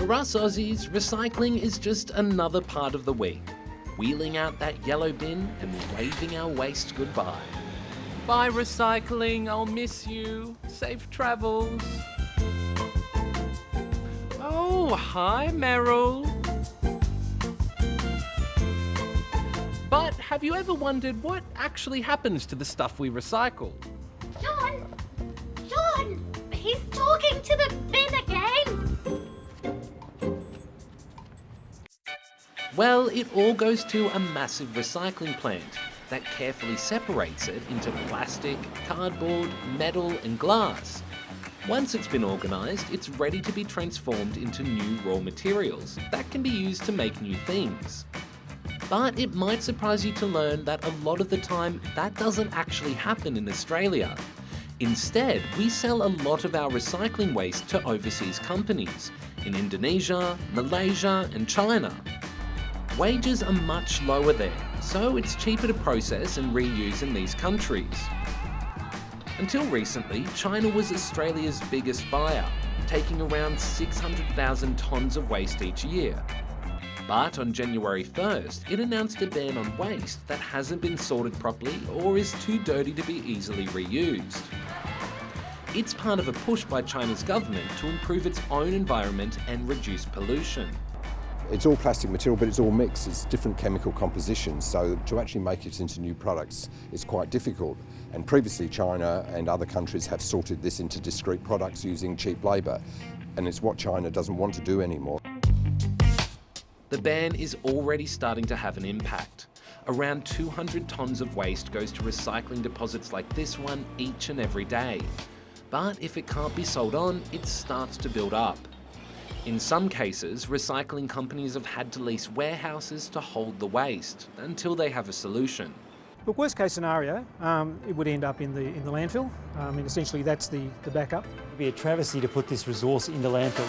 For us Aussies, recycling is just another part of the week. Wheeling out that yellow bin and waving our waste goodbye. Bye recycling, I'll miss you. Safe travels. Oh, hi Meryl. But have you ever wondered what actually happens to the stuff we recycle? John, he's talking to the bin again. Well, it all goes to a massive recycling plant that carefully separates it into plastic, cardboard, metal and glass. Once it's been organised, it's ready to be transformed into new raw materials that can be used to make new things. But it might surprise you to learn that a lot of the time that doesn't actually happen in Australia. Instead, we sell a lot of our recycling waste to overseas companies in Indonesia, Malaysia and China. Wages are much lower there, so it's cheaper to process and reuse in these countries. Until recently, China was Australia's biggest buyer, taking around 600,000 tonnes of waste each year. But on January 1st, it announced a ban on waste that hasn't been sorted properly or is too dirty to be easily reused. It's part of a push by China's government to improve its own environment and reduce pollution. It's all plastic material, but it's all mixed. It's different chemical compositions, so to actually make it into new products is quite difficult. And previously, China and other countries have sorted this into discrete products using cheap labour, and it's what China doesn't want to do anymore. The ban is already starting to have an impact. Around 200 tonnes of waste goes to recycling deposits like this one each and every day. But if it can't be sold on, it starts to build up. In some cases, recycling companies have had to lease warehouses to hold the waste until they have a solution. Look, worst case scenario, it would end up in the landfill. And essentially that's the backup. It would be a travesty to put this resource in the landfill.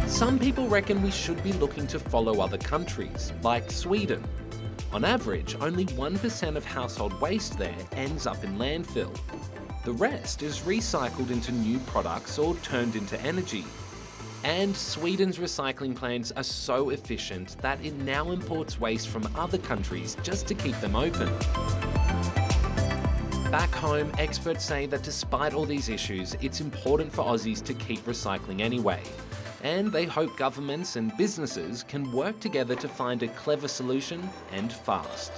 Some people reckon we should be looking to follow other countries, like Sweden. On average, only 1% of household waste there ends up in landfill. The rest is recycled into new products or turned into energy. And Sweden's recycling plants are so efficient that it now imports waste from other countries just to keep them open. Back home, experts say that despite all these issues, it's important for Aussies to keep recycling anyway. And they hope governments and businesses can work together to find a clever solution and fast.